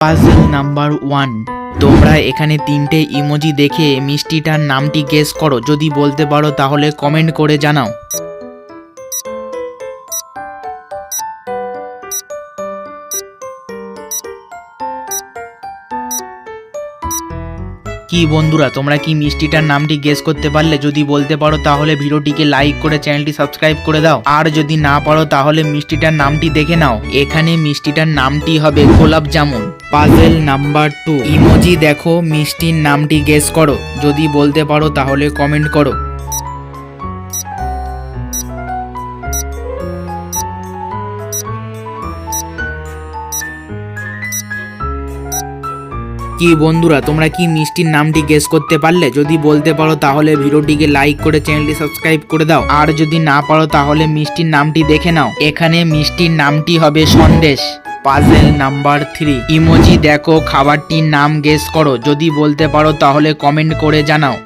Puzzle number 1। তোমরা এখানে তিনটে ইমোজি দেখে মিষ্টিটার নামটি গেস করো। যদি বলতে পারো তাহলে কমেন্ট করে জানাও। কি বন্ধুরা, তোমরা কি মিষ্টিটার নামটি গেস করতে পারলে? যদি বলতে পারো তাহলে ভিডিওটিকে লাইক করে চ্যানেলটি সাবস্ক্রাইব করে দাও। আর যদি না পারো তাহলে মিষ্টিটার নামটি দেখে নাও। এখানে মিষ্টিটার নামটি হবে গোলাপ জামুন। Puzzle number 2। ইমোজি দেখো, মিষ্টির নামটি গেস করো। যদি বলতে পারো তাহলে কমেন্ট করো। কি বন্ধুরা, তোমরা কি মিষ্টির নামটি গেস করতে পারলে? যদি বলতে পারো তাহলে ভিডিওটিকে লাইক করে চ্যানেলটি সাবস্ক্রাইব করে দাও। আর যদি না পারো তাহলে মিষ্টির নামটি দেখে নাও। এখানে মিষ্টির নামটি হবে সন্দেশ। Puzzle number 3। ইমোজি দেখো, খাবারটির নাম গেস করো। যদি বলতে পারো তাহলে কমেন্ট করে জানাও।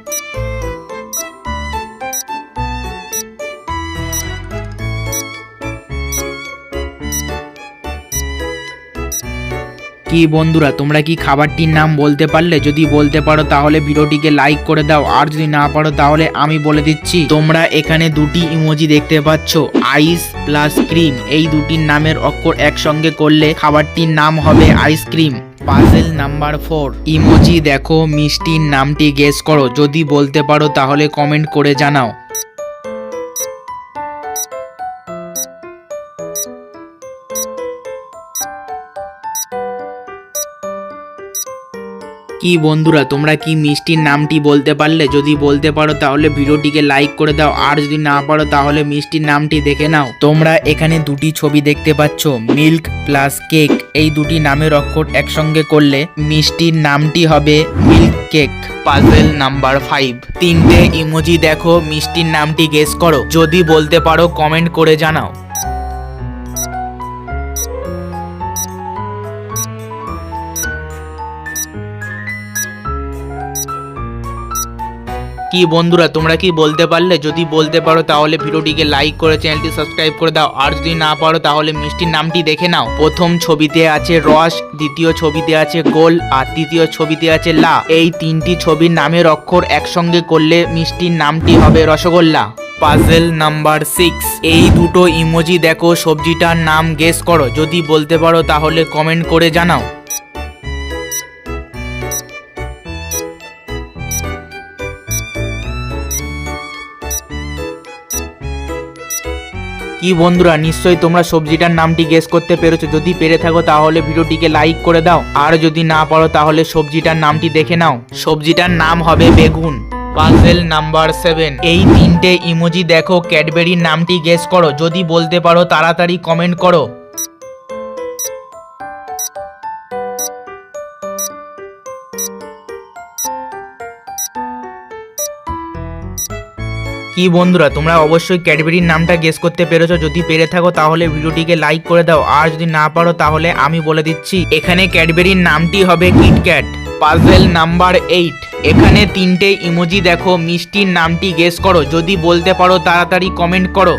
কি বন্ধুরা, তোমরা কি খাবারটির নাম বলতে পারলে? যদি বলতে পারো তাহলে ভিডিওটিকে লাইক করে দাও। আর যদি না পারো তাহলে আমি বলে দিচ্ছি। তোমরা এখানে দুটি ইমোজি দেখতে পাচ্ছ, আইস প্লাস ক্রিম। এই দুটির নামের অক্ষর একসঙ্গে করলে খাবারটির নাম হবে আইসক্রিম। Puzzle number 4। ইমোজি দেখো, মিষ্টির নামটি গেস করো। যদি বলতে পারো তাহলে কমেন্ট করে জানাও। কি বন্ধুরা, তোমরা কি মিষ্টির নামটি বলতে পারলে? যদি বলতে পারো তাহলে ভিডিওটিকে লাইক করে দাও। আর যদি না পারো তাহলে মিষ্টির নামটি দেখে নাও। তোমরা এখানে দুটি ছবি দেখতে পাচ্ছ, মিল্ক প্লাস কেক। এই দুটি নামের অক্ষর একসঙ্গে করলে মিষ্টির নামটি হবে মিল্ক কেক। Puzzle number 5। তিনটে ইমোজি দেখো, মিষ্টির নামটি গেস করো। যদি বলতে পারো কমেন্ট করে জানাও। কি বন্ধুরা, তোমরা কি বলতে পারলে? যদি বলতে পারো তাহলে ভিডিওটিকে লাইক করে চ্যানেলটি সাবস্ক্রাইব করে দাও। আর যদি না পারো তাহলে মিষ্টির নামটি দেখে নাও। প্রথম ছবিতে আছে রস, দ্বিতীয় ছবিতে আছে গোল, আর তৃতীয় ছবিতে আছে লা। এই তিনটি ছবির নামের অক্ষর একসঙ্গে করলে মিষ্টির নামটি হবে রসগোল্লা। Puzzle number 6। এই দুটো ইমোজি দেখো, সবজিটার নাম গেস করো। যদি বলতে পারো তাহলে কমেন্ট করে জানাও। কি বন্ধুরা, নিশ্চয়ই তোমরা সবজিটার নামটি গেস করতে পেরেছো। যদি পেরে থাকো তাহলে ভিডিওটিকে লাইক করে দাও। আর যদি না পারো তাহলে সবজিটার নামটি দেখে নাও। সবজিটার নাম হবে বেগুন। Puzzle number 7। এই তিনটে ইমোজি দেখো, ক্যাডবেরির নামটি গেস করো। যদি বলতে পারো তাড়াতাড়ি কমেন্ট করো। কি বন্ধুরা, তোমরা অবশ্যই ক্যাডবেরির নামটা গেস করতে পেরেছো। যদি পেরে থাকো তাহলে ভিডিওটিকে লাইক করে দাও। আর যদি না পারো তাহলে আমি বলে দিচ্ছি, এখানে ক্যাডবেরির নামটি হবে কিটক্যাট। Puzzle number 8। এখানে তিনটে ইমোজি দেখো, মিষ্টির নামটি গেস করো। যদি বলতে পারো তাড়াতাড়ি কমেন্ট করো।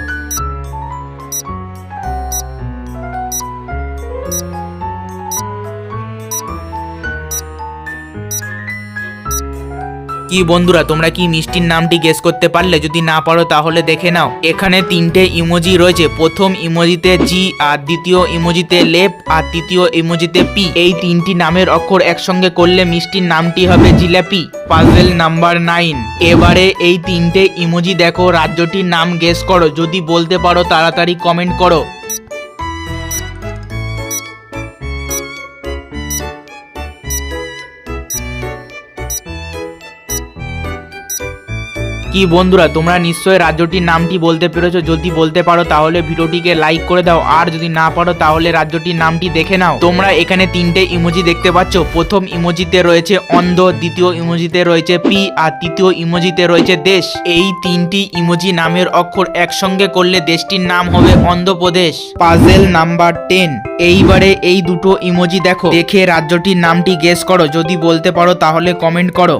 কি বন্ধুরা, তোমরা কি মিষ্টির নামটি গেস করতে পারলে? যদি না পারো তাহলে দেখে নাও। এখানে তিনটে ইমোজি রয়েছে, প্রথম ইমোজিতে জি, আর দ্বিতীয় ইমোজিতে লেপ, আর তৃতীয় ইমোজিতে পি। এই তিনটি নামের অক্ষর একসঙ্গে করলে মিষ্টির নামটি হবে জিলাপি। Puzzle number 9। এবারে এই তিনটে ইমোজি দেখো, রাজ্যটির নাম গেস করো। যদি বলতে পারো তাড়াতাড়ি কমেন্ট করো। কি বন্ধুরা, তোমরা নিশ্চয়ই রাজ্যটির নামটি বলতে পেরেছো। যদি বলতে পারো তাহলে ভিডিওটিকে লাইক করে দাও। আর যদি না পারো তাহলে রাজ্যটির নামটি দেখে নাও। তোমরা এখানে তিনটে ইমোজি দেখতে পাচ্ছ, প্রথম ইমোজিতে রয়েছে অন্ধ, দ্বিতীয় ইমোজিতে রয়েছে পি, আর তৃতীয় ইমোজিতে রয়েছে দেশ। এই তিনটি ইমোজি নামের অক্ষর একসঙ্গে করলে দেশটির নাম হবে অন্ধ্রপ্রদেশ। Puzzle number 10। এইবারে এই দুটো ইমোজি দেখো, দেখে রাজ্যটির নামটি গেস করো। যদি বলতে পারো তাহলে কমেন্ট করো।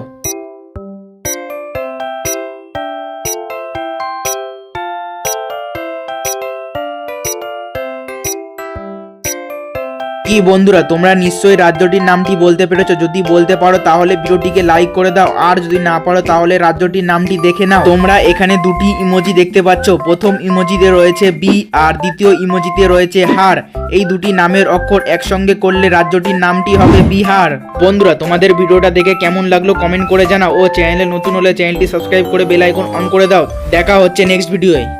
কি কি বন্ধুরা, তোমরা নিশ্চয়ই রাজ্যটির নামটি বলতে পেরেছো। যদি বলতে পারো তাহলে ভিডিওটিকে লাইক করে দাও, আর যদি না পারো তাহলে রাজ্যটির নামটি দেখে নাও। তোমরা এখানে দুটি ইমোজি দেখতে পাচ্ছ। প্রথম ইমোজিতে রয়েছে বি আর দ্বিতীয় ইমোজিতে রয়েছে হার। এই দুটি নামের অক্ষর একসঙ্গে করলে রাজ্যটির নামটি হবে বিহার। বন্ধুরা, তোমাদের ভিডিওটা দেখে কেমন লাগলো কমেন্ট করে জানাও, ও চ্যানেলে নতুন হলে চ্যানেলটি সাবস্ক্রাইব করে বেল আইকন অন করে দাও। দেখা হচ্ছে নেক্সট ভিডিওয়।